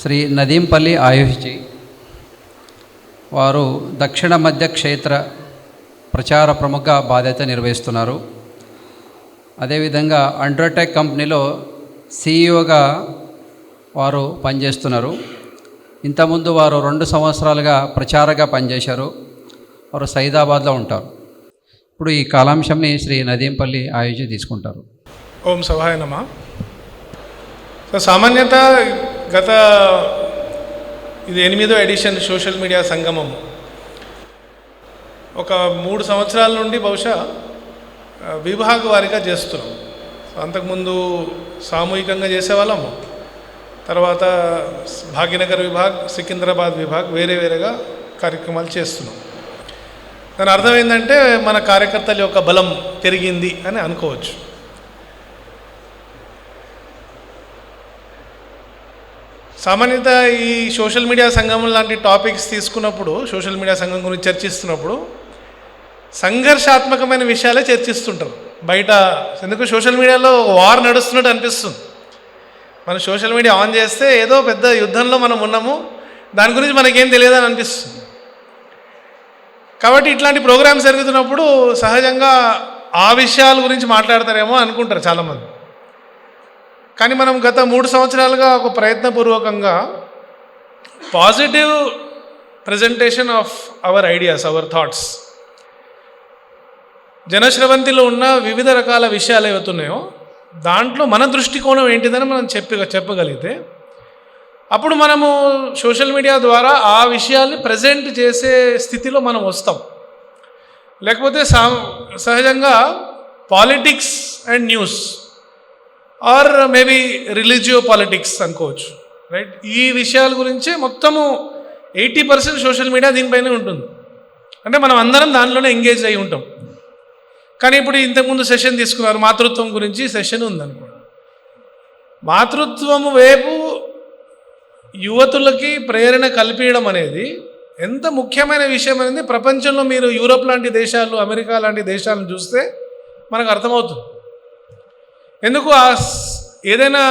శ్రీ నదీంపల్లి ఆయుష్జీ వారు దక్షిణ మధ్య క్షేత్ర ప్రచార ప్రముఖ బాధ్యత నిర్వహిస్తున్నారు. అదేవిధంగా అండ్రోటెక్ కంపెనీలో సీఈఓగా వారు పనిచేస్తున్నారు. ఇంతకుముందు వారు 2 సంవత్సరాలుగా ప్రచారగా పనిచేశారు. వారు సైదాబాద్లో ఉంటారు. ఇప్పుడు ఈ కాలాంశంని శ్రీ నదీంపల్లి ఆయుష్జీ తీసుకుంటారు. ఓం సభాయ నమః. సో సామాన్యత గత ఇది 8వ ఎడిషన్ సోషల్ మీడియా సంగమం. ఒక 3 సంవత్సరాల నుండి బహుశా విభాగ వారిగా చేస్తున్నాం. అంతకుముందు సామూహికంగా చేసేవాళ్ళము. తర్వాత భాగ్యనగర్ విభాగ్, సికింద్రాబాద్ విభాగ్ వేరేగా కార్యక్రమాలు చేస్తున్నాం. దాని అర్థం ఏంటంటే మన కార్యకర్తల యొక్క బలం పెరిగింది అని అనుకోవచ్చు. సామాన్యత ఈ సోషల్ మీడియా సంఘం లాంటి టాపిక్స్ తీసుకున్నప్పుడు, సోషల్ మీడియా సంఘం గురించి చర్చిస్తున్నప్పుడు సంఘర్షాత్మకమైన విషయాలే చర్చిస్తుంటారు బయట. ఎందుకు సోషల్ మీడియాలో వార్ నడుస్తున్నట్టు అనిపిస్తుంది. మనం సోషల్ మీడియా ఆన్ చేస్తే ఏదో పెద్ద యుద్ధంలో మనం ఉన్నాము, దాని గురించి మనకేం తెలియదని అనిపిస్తుంది. కాబట్టి ఇట్లాంటి ప్రోగ్రామ్స్ జరుగుతున్నప్పుడు సహజంగా ఆ విషయాల గురించి మాట్లాడతారేమో అనుకుంటారు చాలామంది. కానీ మనం గత 3 సంవత్సరాలుగా ఒక ప్రయత్నపూర్వకంగా positive presentation of our ideas, our thoughts, జనశ్రవంతిలో ఉన్న వివిధ రకాల విషయాలు ఏవైతున్నాయో దాంట్లో మన దృష్టికోణం ఏంటిదని మనం చెప్పగలిగితే అప్పుడు మనము సోషల్ మీడియా ద్వారా ఆ విషయాల్ని ప్రజెంట్ చేసే స్థితిలో మనం వస్తాం. లేకపోతే సహజంగా politics and news or maybe religio politics అనుకోవచ్చు, రైట్? ఈ విషయాల గురించే మొత్తము 80% సోషల్ మీడియా దీనిపైనే ఉంటుంది. అంటే మనం అందరం దానిలోనే ఎంగేజ్ అయి ఉంటాం. కానీ ఇప్పుడు ఇంతకుముందు సెషన్ తీసుకున్నారు, మాతృత్వం గురించి సెషన్ ఉందనుకోండి. మాతృత్వము వైపు యువతులకి ప్రేరణ కల్పించడం అనేది ఎంత ముఖ్యమైన విషయం అనేది ప్రపంచంలో మీరు యూరోప్ లాంటి దేశాలు, అమెరికా లాంటి దేశాలను చూస్తే మనకు అర్థమవుతుంది. ఎందుకు ఏదైనా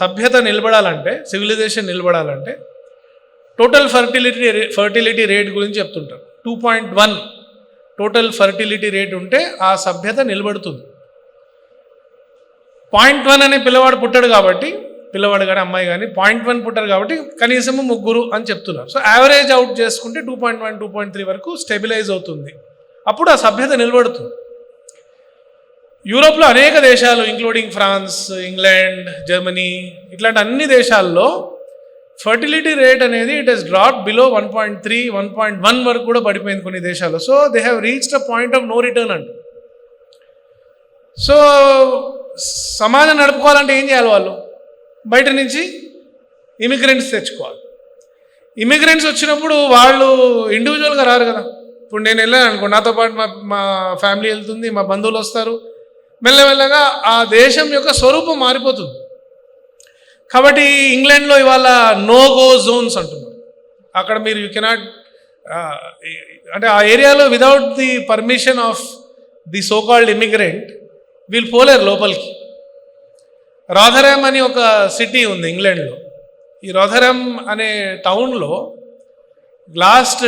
సభ్యత నిలబడాలంటే, సివిలైజేషన్ నిలబడాలంటే టోటల్ ఫర్టిలిటీ రేట్ గురించి చెప్తుంటారు. 2.1 టోటల్ ఫర్టిలిటీ రేట్ ఉంటే ఆ సభ్యత నిలబడుతుంది. 0.1 అనే పిల్లవాడు పుట్టాడు కాబట్టి, పిల్లవాడు కానీ అమ్మాయి కానీ 0.1 పుట్టారు కాబట్టి కనీసము 3 అని చెప్తున్నారు. సో యావరేజ్ అవుట్ చేసుకుంటే 2.1, 2.3 వరకు స్టెబిలైజ్ అవుతుంది. అప్పుడు ఆ సభ్యత నిలబడుతుంది. యూరోప్లో అనేక దేశాలు ఇంక్లూడింగ్ ఫ్రాన్స్, ఇంగ్లాండ్, జర్మనీ ఇట్లాంటి అన్ని దేశాల్లో ఫర్టిలిటీ రేట్ అనేది ఇట్ హెస్ డ్రాప్ బిలో 1.3, 1.1 వరకు కూడా పడిపోయింది కొన్ని దేశాలు. So they have reached a point of no return అంట. సో సమాజం నడుపుకోవాలంటే ఏం చేయాలి? వాళ్ళు బయట నుంచి ఇమిగ్రెంట్స్ తెచ్చుకోవాలి. ఇమిగ్రెంట్స్ వచ్చినప్పుడు వాళ్ళు ఇండివిజువల్గా రారు కదా. ఇప్పుడు నేను వెళ్ళాను అనుకో, నాతో పాటు మా ఫ్యామిలీ వెళ్తుంది, మా బంధువులు వస్తారు. మెల్లమెల్లగా ఆ దేశం యొక్క స్వరూపం మారిపోతుంది. కాబట్టి ఇంగ్లాండ్లో ఇవాళ నో గో జోన్స్ అంటున్నారు. అక్కడ మీరు యూ కెనాట్, అంటే ఆ ఏరియాలో without the permission of the so called immigrant వీళ్ళు పోలేరు లోపలికి. రాథరామ్ అని ఒక సిటీ ఉంది ఇంగ్లాండ్లో. ఈ రాథరామ్ అనే టౌన్లో లాస్ట్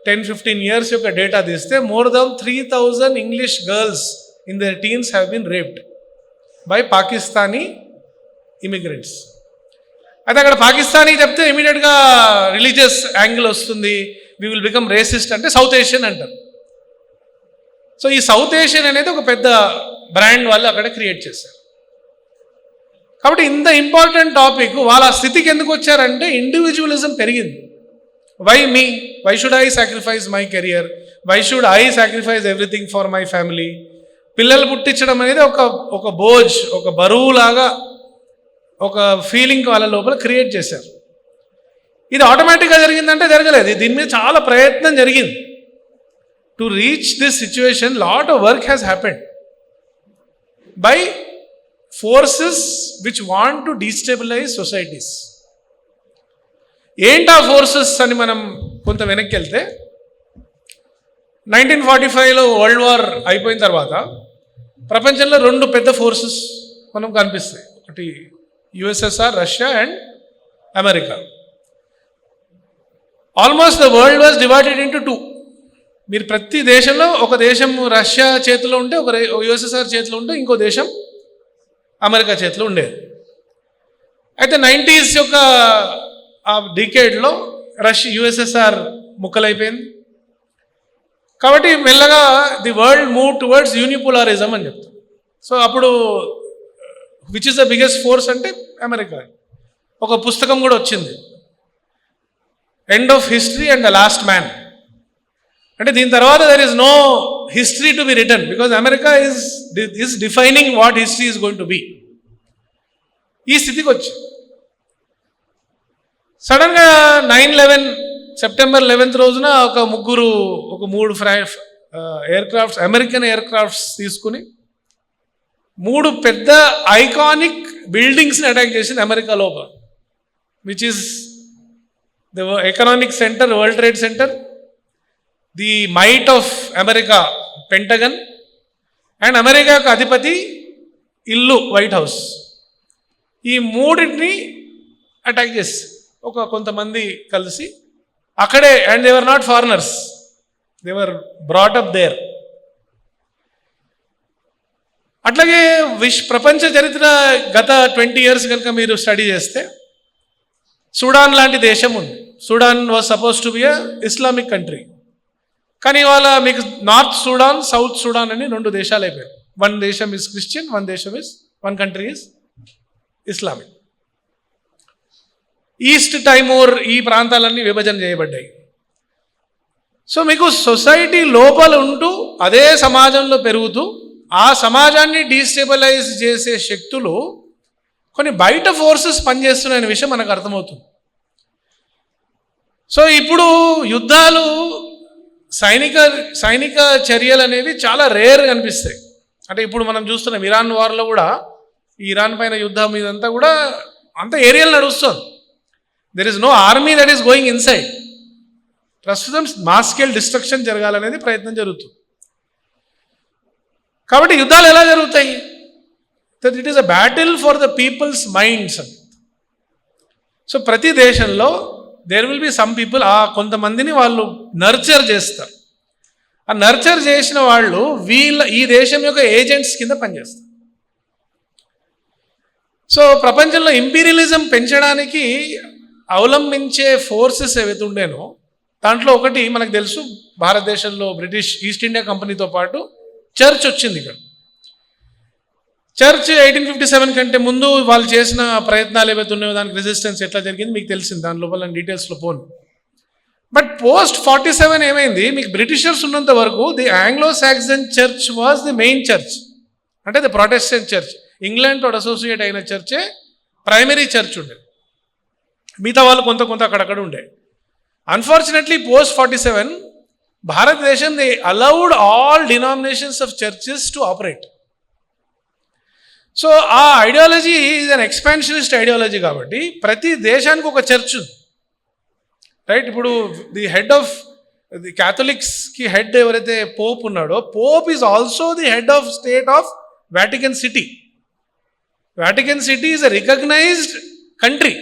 10-15 years యొక్క డేటా తీస్తే more than 3,000 English girls in their teens have been raped by Pakistani immigrants. అయితే అక్కడ పాకిస్తానీ చెప్తే ఇమీడియట్గా రిలీజియస్ యాంగిల్ వస్తుంది, వి విల్ బికమ్ రేసిస్ట్ అంటే సౌత్ ఏషియన్ అంటారు. సో ఈ సౌత్ ఏషియన్ అనేది ఒక పెద్ద బ్రాండ్ వాళ్ళు అక్కడ క్రియేట్ చేశారు. కాబట్టి ఇంత ఇంపార్టెంట్ టాపిక్ వాళ్ళ స్థితికి ఎందుకు వచ్చారంటే ఇండివిజువలిజం పెరిగింది. Why me? Why should I sacrifice my career? Why should I sacrifice everything for my family? పిల్లలు పుట్టించడం అనేది ఒక బోజ్, ఒక బరువులాగా ఒక ఫీలింగ్ వాళ్ళ లోపల క్రియేట్ చేశారు. ఇది ఆటోమేటిక్గా జరిగిందంటే జరగలేదు. దీని మీద చాలా ప్రయత్నం జరిగింది. To reach this situation lot of work has happened by forces which want to destabilise societies. ఏంటి ఆ ఫోర్సెస్ అని మనం కొంత వెనక్కి వెళ్తే 1945లో వరల్డ్ వార్ అయిపోయిన తర్వాత ప్రపంచంలో 2 పెద్ద ఫోర్సెస్ మనం కనిపిస్తాయి. ఒకటి USSR, Russia and America. Almost the world was divided into 2. మీరు ప్రతి దేశంలో ఒక దేశం రష్యా చేతిలో ఉంటే, ఒక యుఎస్ఎస్ఆర్ చేతిలో ఉంటే, ఇంకో దేశం అమెరికా చేతిలో ఉండేది. అయితే 90s యొక్క ఆ డికేడ్లో యుఎస్ఎస్ఆర్ ముక్కలైపోయింది. కాబట్టి మెల్లగా the world move towards unipolarism అని చెప్తాం. సో అప్పుడు which is the biggest force అంటే అమెరికా. ఒక పుస్తకం కూడా వచ్చింది, end of history and the last man. అంటే దీని తర్వాత there is no history to be return, because America is defining what history is going to be. ఈ స్థితికి వచ్చి సడన్గా 9/11 సెప్టెంబర్ 11th రోజున ఒక 3 ఎయిర్క్రాఫ్ట్స్, అమెరికన్ ఎయిర్క్రాఫ్ట్స్ తీసుకుని 3 పెద్ద ఐకానిక్ బిల్డింగ్స్ని అటాక్ చేసింది అమెరికా లోపల, which is the economic centre, world trade centre, the might of America pentagon, and అమెరికాకు అధిపతి ఇల్లు వైట్ హౌస్. ఈ 3ని అటాక్ చేసి కొంతమంది కలిసి అక్కడే, and they were not foreigners, they were brought up there. అట్లాగే ప్రపంచ చరిత్ర గత 20 years కనుక మీరు స్టడీ చేస్తే, సుడాన్ లాంటి దేశం ఉంది. Sudan was suppose to be a Islamic country, కానీ ఇవాళ మీకు నార్త్ సుడాన్, సౌత్ సుడాన్ అని 2 దేశాలు అయిపోయాయి. వన్ దేశం is Christian, one country is Islamic. East Timor, ఈ ప్రాంతాలన్నీ విభజన చేయబడ్డాయి. సో మీకు సొసైటీ లోపల ఉంటూ అదే సమాజంలో పెరుగుతూ ఆ సమాజాన్ని డీస్టెబిలైజ్ చేసే శక్తులు కొన్ని బయట ఫోర్సెస్ పనిచేస్తున్నాయనే విషయం మనకు అర్థమవుతుంది. సో ఇప్పుడు యుద్ధాలు, సైనిక చర్యలు అనేవి చాలా రేర్ కనిపిస్తాయి. అంటే ఇప్పుడు మనం చూస్తున్నాం ఇరాన్ వార్లో కూడా, ఇరాన్ పైన యుద్ధం ఇదంతా కూడా అంత ఏరియాలు నడుస్తుంది. There is no army that is going inside. ప్రస్తుతం మాస్ స్కేల్ డిస్ట్రక్షన్ జరగాలనేది ప్రయత్నం జరుగుతుంది. కాబట్టి యుద్ధాలు ఎలా జరుగుతాయి? That it is a battle for the people's minds అని. సో ప్రతి దేశంలో there will be some people, కొంతమందిని వాళ్ళు నర్చర్ చేస్తారు. ఆ నర్చర్ చేసిన వాళ్ళు ఈ దేశం యొక్క ఏజెంట్స్ కింద పనిచేస్తారు. సో ప్రపంచంలో ఇంపీరియలిజం పెంచడానికి అవలంబించే ఫోర్సెస్ ఏవైతే ఉండేనో దాంట్లో ఒకటి మనకు తెలుసు, భారతదేశంలో బ్రిటిష్ ఈస్ట్ ఇండియా కంపెనీతో పాటు చర్చ్ వచ్చింది. ఇక్కడ చర్చ్ 1857 కంటే ముందు వాళ్ళు చేసిన ప్రయత్నాలు ఏవైతే ఉన్నాయో దానికి రెసిస్టెన్స్ ఎట్లా జరిగింది మీకు తెలిసింది, దాని లోపల డీటెయిల్స్లో పోను. బట్ పోస్ట్ 47 ఏమైంది, మీకు బ్రిటిషర్స్ ఉన్నంత వరకు the Anglo Saxon church was the main church, అంటే ది ప్రొటెస్టెంట్ చర్చ్. ఇంగ్లాండ్ తోటి అసోసియేట్ అయిన చర్చే ప్రైమరీ చర్చ్ ఉండేది, మిగతా వాళ్ళు కొంత అక్కడక్కడ ఉండే. అన్ఫార్చునేట్లీ పోస్ట్ 47 భారతదేశం they allowed all denominations of churches to operate. So ఆ ideology is an expansionist ideology. కాబట్టి ప్రతి దేశానికి ఒక చర్చ్ ఉంది, రైట్? ఇప్పుడు ది హెడ్ ఆఫ్ ది క్యాథలిక్స్కి హెడ్ ఎవరైతే పోప్ ఉన్నాడో, pope is also the head of state of Vatican City. Vatican City is a recognised country.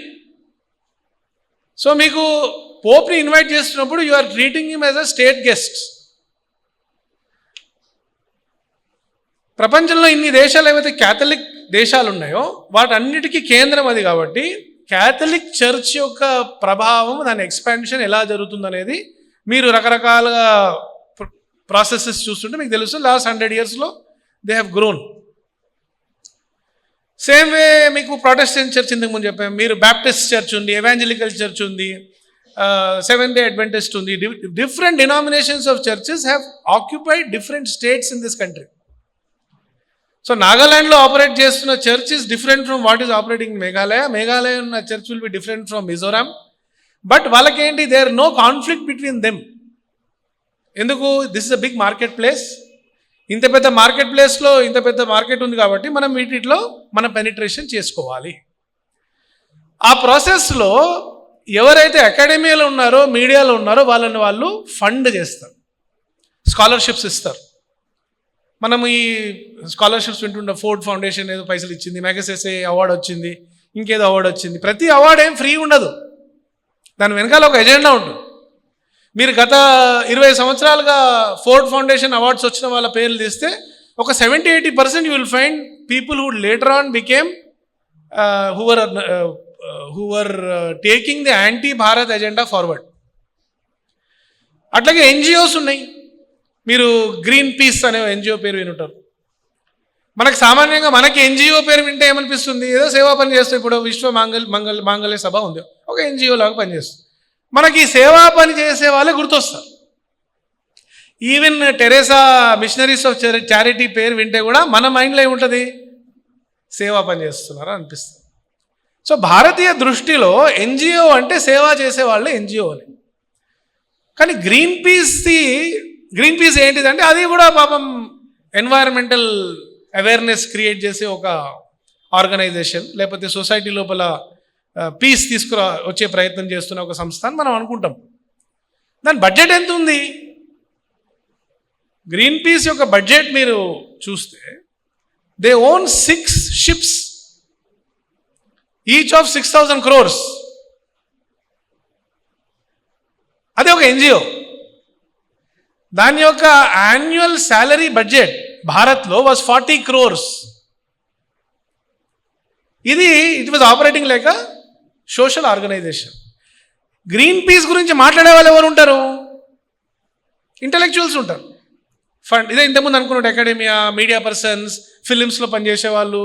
So మీకు పోప్ని ఇన్వైట్ చేస్తున్నప్పుడు you are treating him as a state guest. ప్రపంచంలో ఇన్ని దేశాలు ఏవైతే క్యాథలిక్ దేశాలు ఉన్నాయో వాటన్నిటికీ కేంద్రం అది. కాబట్టి క్యాథలిక్ చర్చ్ యొక్క ప్రభావం, దాని ఎక్స్పాన్షన్ ఎలా జరుగుతుందనేది మీరు రకరకాలుగా ప్రాసెసెస్ చూస్తుంటే మీకు తెలుసు. లాస్ట్ 100 yearsలో they have grown. Same way మీకు ప్రొటెస్టెంట్ చర్చ్ ఇంతకు ముందు చెప్పాము, మీరు బ్యాప్టిస్ట్ చర్చ్ ఉంది, ఎవాంజలికల్ చర్చ్ ఉంది, సెవెంత్ డే అడ్వెంటిస్ట్ ఉంది. Different denominations of churches have occupied different states in this country. So నాగాలాండ్లో ఆపరేట్ చేస్తున్న church is different from what is operating in Meghalaya. Meghalaya ఉన్న church will be different from Mizoram. But వాళ్ళకేంటి, there no conflict between them. ఎందుకు? This is a big market place. ఇంత పెద్ద market ప్లేస్లో ఇంత పెద్ద మార్కెట్ ఉంది కాబట్టి మనం వీటిలో మనం పెనిట్రేషన్ చేసుకోవాలి. ఆ ప్రాసెస్లో ఎవరైతే అకాడమీలో ఉన్నారో, మీడియాలో ఉన్నారో వాళ్ళని వాళ్ళు ఫండ్ చేస్తారు. స్కాలర్షిప్స్ ఇస్తారు. మనం ఈ స్కాలర్షిప్స్ వింటుండే ఫోర్డ్ ఫౌండేషన్ ఏదో పైసలు ఇచ్చింది, మెగసెసే అవార్డు వచ్చింది, ఇంకేదో అవార్డు వచ్చింది. ప్రతి అవార్డు ఏం ఫ్రీ ఉండదు, దాని వెనకాల ఒక ఎజెండా ఉంటుంది. మీరు గత 20 సంవత్సరాలుగా ఫోర్డ్ ఫౌండేషన్ అవార్డ్స్ వచ్చిన వాళ్ళ పేర్లు తీస్తే ఒక 70-80% you will find people who later on became who were taking the anti Bharat agenda forward. అట్లాగే ఎన్జిఓస్ ఉన్నాయి. మీరు గ్రీన్ పీస్ అనే ఎన్జిఓ పేరు వినుంటారు. మనకు సామాన్యంగా మనకి ఎన్జిఓ పేరు వింటే ఏమనిపిస్తుంది, ఏదో సేవా పని చేస్తాం. ఇప్పుడు విశ్వ మాంగళ్య సభ ఉంది, ఒక ఎన్జిఓ లాగా పనిచేస్తుంది. మనకి సేవా పని చేసే వాళ్ళే గుర్తొస్తారు. ఈవెన్ టెరేసా మిషనరీస్ ఆఫ్ చారిటీ పేరు వింటే కూడా మన మైండ్లో ఏముంటుంది, సేవా పని చేస్తున్నారా అనిపిస్తుంది. సో భారతీయ దృష్టిలో ఎన్జిఓ అంటే సేవా చేసే వాళ్ళే ఎన్జిఓ అని. కానీ గ్రీన్ పీస్ ఏంటిదంటే అది కూడా పాపం ఎన్వైరన్మెంటల్ అవేర్నెస్ క్రియేట్ చేసే ఒక ఆర్గనైజేషన్, లేకపోతే సొసైటీ లోపల పీస్ వచ్చే ప్రయత్నం చేస్తున్న ఒక సంస్థ అని మనం అనుకుంటాం. దాని బడ్జెట్ ఎంత ఉంది? గ్రీన్ పీస్ యొక్క బడ్జెట్ మీరు చూస్తే they own 6 ships, each of 6,000 crores. అదే ఒక ఎన్జిఓ. దాని యొక్క యాన్యువల్ శాలరీ బడ్జెట్ భారత్లో was 40 crores. It was operating like a social organization. Greenpeace గురించి మాట్లాడే వాళ్ళు ఎవరు ఉంటారు? ఇంటలెక్చువల్స్ ఉంటారు. ఇదే ఇంతకుముందు అనుకున్నట్టు అకాడమియా, మీడియా పర్సన్స్, ఫిలిమ్స్లో పనిచేసే వాళ్ళు,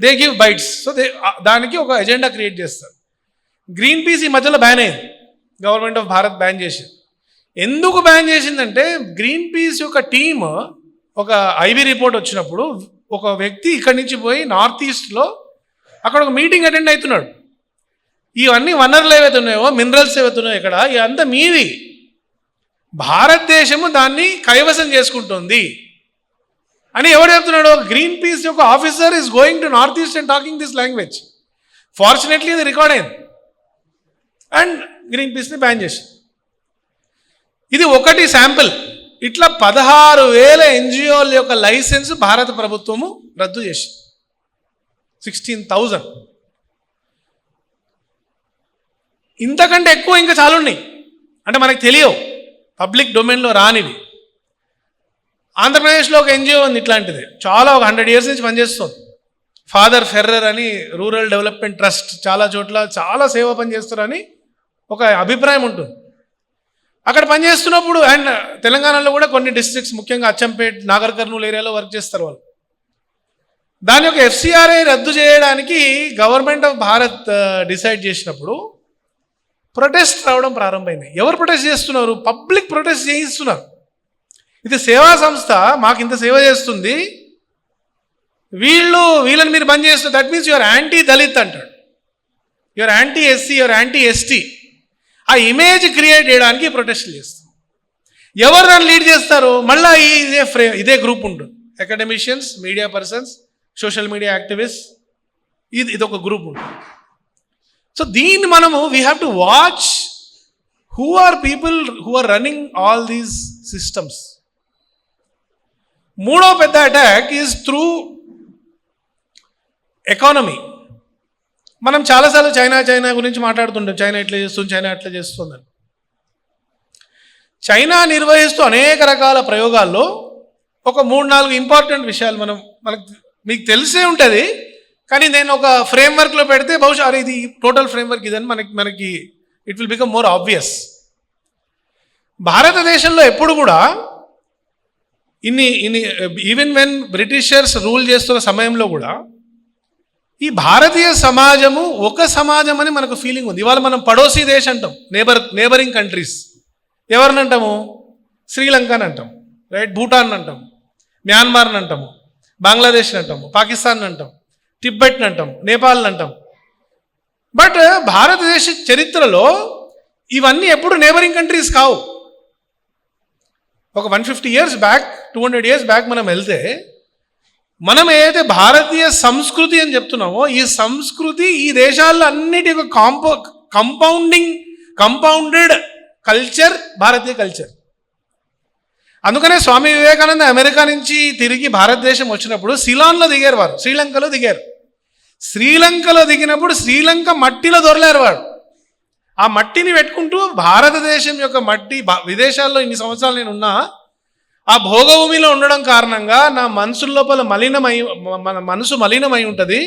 దే గివ్ బైట్స్. సో దానికి ఒక ఎజెండా క్రియేట్ చేస్తారు. గ్రీన్ పీస్ ఈ మధ్యలో బ్యాన్ అయింది, గవర్నమెంట్ ఆఫ్ భారత్ బ్యాన్ చేసింది. ఎందుకు బ్యాన్ చేసిందంటే గ్రీన్ పీస్ యొక్క టీమ్ ఒక ఐబీ రిపోర్ట్ వచ్చినప్పుడు ఒక వ్యక్తి ఇక్కడి నుంచి పోయి నార్త్ ఈస్ట్లో అక్కడ ఒక మీటింగ్ అటెండ్ అవుతున్నాడు. ఇవన్నీ వనరులు ఏవైతే ఉన్నాయో, మినరల్స్ ఏవైతే ఉన్నాయో ఇక్కడ ఇదంతా మీది, భారతదేశము దాన్ని కైవసం చేసుకుంటుంది అని ఎవరు చెప్తున్నాడు? గ్రీన్ పీస్ యొక్క officer is going to north east and talking this language. Fortunately ఇది రికార్డ్ అయింది అండ్ గ్రీన్ పీస్ని బ్యాన్ చేసి. ఇది ఒకటి శాంపిల్. ఇట్లా 16,000 ఎన్జిఓల యొక్క లైసెన్స్ భారత ప్రభుత్వము రద్దు చేసింది. 16,000. ఇంతకంటే ఎక్కువ ఇంకా చాలా ఉన్నాయి, అంటే మనకు తెలియవు, పబ్లిక్ డొమైన్లో రానివి. ఆంధ్రప్రదేశ్లో ఒక ఎన్జిఓ ఉంది ఇట్లాంటిది, చాలా ఒక 100 years నుంచి పనిచేస్తుంది. ఫాదర్ ఫెర్రర్ అని రూరల్ డెవలప్మెంట్ ట్రస్ట్, చాలా చోట్ల చాలా సేవ పనిచేస్తారని ఒక అభిప్రాయం ఉంటుంది. అక్కడ పనిచేస్తున్నప్పుడు అండ్ తెలంగాణలో కూడా కొన్ని డిస్ట్రిక్ట్స్, ముఖ్యంగా అచ్చంపేట్, నాగర్ కర్నూలు ఏరియాలో వర్క్ చేస్తారు వాళ్ళు. దాని యొక్క FCRA రద్దు చేయడానికి గవర్నమెంట్ ఆఫ్ భారత్ డిసైడ్ చేసినప్పుడు ప్రొటెస్ట్ రావడం ప్రారంభమైనాయి. ఎవరు ప్రొటెస్ట్ చేస్తున్నారు? పబ్లిక్ ప్రొటెస్ట్ చేయిస్తున్నారు. ఇది సేవా సంస్థ, మాకు ఇంత సేవ చేస్తుంది, వీళ్ళని మీరు బంద్ చేస్తారు, that means your anti Dalit అంటాడు, your anti SC, your anti ST. ఆ ఇమేజ్ క్రియేట్ చేయడానికి ప్రొటెస్ట్లు చేస్తారు. ఎవరు దాన్ని లీడ్ చేస్తారు? మళ్ళీ ఇదే గ్రూప్ ఉంటుంది, academicians, media persons, social media activist, ఇది ఒక గ్రూప్ ఉంటుంది. సో దీన్ని మనము we have to watch who are people who are running all these systems. మూడో పెద్ద అటాక్ ఈజ్ త్రూ ఎకానమీ. మనం చాలాసార్లు చైనా గురించి మాట్లాడుతుంటాం, చైనా ఇట్లా చేస్తుంది, చైనా అట్లా చేస్తుందని. చైనా నిర్వహిస్తూ అనేక రకాల ప్రయోగాల్లో ఒక 3-4 ఇంపార్టెంట్ విషయాలు మీకు తెలిసే ఉంటుంది, కానీ నేను ఒక ఫ్రేమ్వర్క్లో పెడితే బహుశా ఇది టోటల్ ఫ్రేమ్వర్క్ ఇదని మనకి it will become more obvious. భారతదేశంలో ఎప్పుడు కూడా ఈవెన్ వెన్ బ్రిటిషర్స్ రూల్ చేస్తున్న సమయంలో కూడా ఈ భారతీయ సమాజము ఒక సమాజం అని మనకు ఫీలింగ్ ఉంది. ఇవాళ మనం పడోసీ దేశ్ అంటాం, నేబరింగ్ కంట్రీస్. ఎవరిని అంటాము? శ్రీలంకని అంటాం, రైట్, భూటాన్ అంటాం, మ్యాన్మార్ని అంటాము, బంగ్లాదేశ్ని అంటాము, పాకిస్తాన్ అంటాం, టిబెట్ని అంటాం, నేపాల్ని అంటాం. బట్ భారతదేశ చరిత్రలో ఇవన్నీ ఎప్పుడు నేబరింగ్ కంట్రీస్ కావు. ఒక 150 years బ్యాక్, 200 years బ్యాక్ మనం వెళ్తే, మనం ఏదైతే భారతీయ సంస్కృతి అని చెప్తున్నామో ఈ సంస్కృతి ఈ దేశాల్లో అన్నిటి ఒక కంపౌండెడ్ కల్చర్ భారతీయ కల్చర్. అందుకనే స్వామి వివేకానంద అమెరికా నుంచి తిరిగి భారతదేశం వచ్చినప్పుడు సిలాన్లో దిగారు వారు, శ్రీలంకలో దిగారు. శ్రీలంకలో దిగినప్పుడు శ్రీలంక మట్టిలో దొరలేరు వాడు. ఆ మట్టిని పెట్టుకుంటూ భారతదేశం యొక్క మట్టి, విదేశాల్లో ఇన్ని సంవత్సరాలు నేను ఉన్నా, ఆ భోగభూమిలో ఉండడం కారణంగా నా మనసు లోపల మన మనసు మలినమై ఉంటుంది,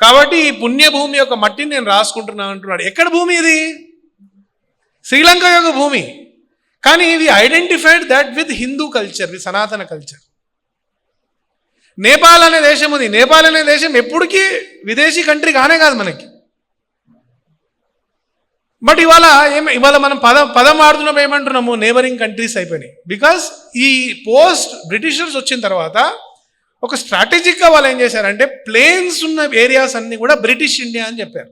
కాబట్టి ఈ పుణ్యభూమి యొక్క మట్టిని నేను రాసుకుంటున్నాను అంటున్నాడు. ఎక్కడ భూమి ఇది? శ్రీలంక యొక్క భూమి. కానీ we identified that with Hindu culture, with Sanatan culture. Nepal అనే దేశం ఉంది. నేపాల్ అనే దేశం ఎప్పటికీ విదేశీ కంట్రీ కానే కాదు మనకి. బట్ ఇవాళ మనం పదం వాడుతున్నప్పుడు ఏమంటున్నాము? నేబరింగ్ కంట్రీస్ అయిపోయినాయి. బికాస్ ఈ పోస్ట్ బ్రిటిషర్స్ వచ్చిన తర్వాత ఒక స్ట్రాటజిక్గా వాళ్ళు ఏం చేశారంటే, ప్లేన్స్ ఉన్న ఏరియాస్ అన్నీ కూడా బ్రిటిష్ ఇండియా అని చెప్పారు.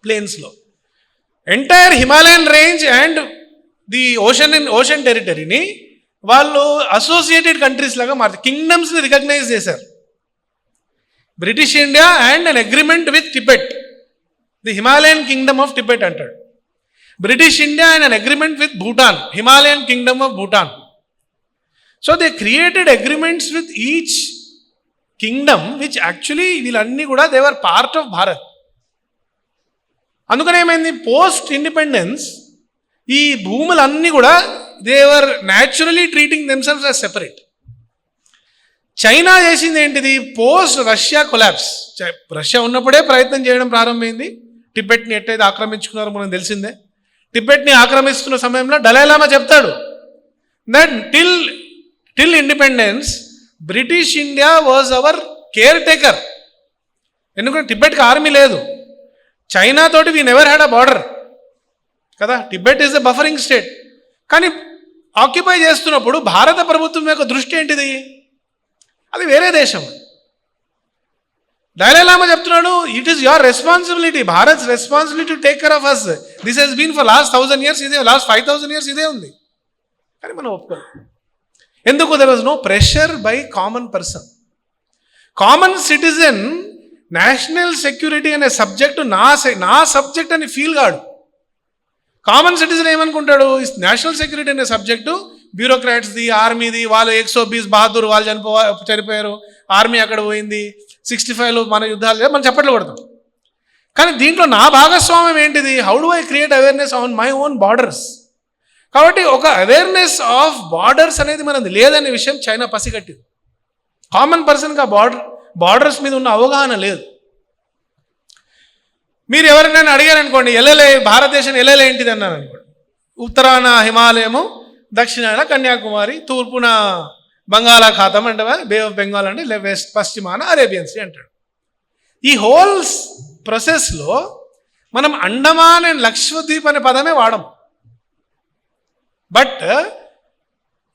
ప్లేన్స్లో entire Himalayan range and the ocean టెరిటరీని వాళ్ళు అసోసియేటెడ్ కంట్రీస్ లాగా మార్చారు, కింగ్డమ్స్ని రికగ్నైజ్ చేశారు. British India and an agreement with Tibet, the Himalayan kingdom of Tibet అంటాడు. British India and an agreement with Bhutan, Himalayan kingdom of Bhutan. So they created agreements with each kingdom which actually వీళ్ళన్నీ కూడా they were part of Bharat. అందుకని ఏమైంది, post independence ఈ భూములన్నీ కూడా they were naturally treating themselves as separate. China చేసింది ఏంటిది? Post Russia collapse, Russia ఉన్నప్పుడే ప్రయత్నం చేయడం ప్రారంభమైంది. టిబెట్ని ఎట్టయితే ఆక్రమించుకున్నారో మనకు తెలిసిందే. టిబెట్ని ఆక్రమిస్తున్న సమయంలో దలైలామా చెప్తాడు that till independence British India was our caretaker. ఎందుకంటే టిబెట్కి ఆర్మీ లేదు, చైనా తోటి we never had a border కదా. Tibet is the buffering state. కానీ ఆక్యుపై చేస్తున్నప్పుడు భారత ప్రభుత్వం యొక్క దృష్టి ఏంటిది? అది వేరే దేశం. దలైలామా చెప్తున్నాడు, it is your responsibility, Bharat responsibility to take care of us. This has been for last 1000 years ఇదే, లాస్ట్ 5000 years ఇదే ఉంది. కానీ మనం ఒప్పుకోం. ఎందుకు? There was no pressure by common person. Common citizen national security అనే సబ్జెక్టు నా సబ్జెక్ట్ అని ఫీల్ కాడు. కామన్ సిటిజన్ ఏమనుకుంటాడు, నేషనల్ సెక్యూరిటీ అనే సబ్జెక్టు బ్యూరోక్రాట్స్ది, ఆర్మీది, వాళ్ళు 120 బహదూర్ వాళ్ళు చనిపోయారు, ఆర్మీ అక్కడ పోయింది, 65లో మన యుద్ధాలు మనం చప్పట్లు కొడతాం. కానీ దీంట్లో నా భాగస్వామ్యం ఏంటిది? How do I create awareness on my own borders. కాబట్టి ఒక అవేర్నెస్ ఆఫ్ బార్డర్స్ అనేది మనది లేదనే విషయం చైనా పసిగట్టింది. కామన్ పర్సన్గా బార్డర్స్ మీద ఉన్న అవగాహన లేదు. మీరు ఎవరైనా అడిగారనుకోండి, భారతదేశం ఎల్ఎల్ ఏంటిది అన్నారు అనుకోండి, ఉత్తరాన హిమాలయము, దక్షిణాన కన్యాకుమారి, తూర్పున బంగాళాఖాతం అంటే బే ఆఫ్ బెంగాల్ అంటే వెస్ట్, పశ్చిమాన అరేబియన్ సీ అంటాడు. ఈ హోల్ ప్రాసెస్లో మనం అండమాన్ అండ్ లక్షద్వీప్ అనే పదమే వాడం. బట్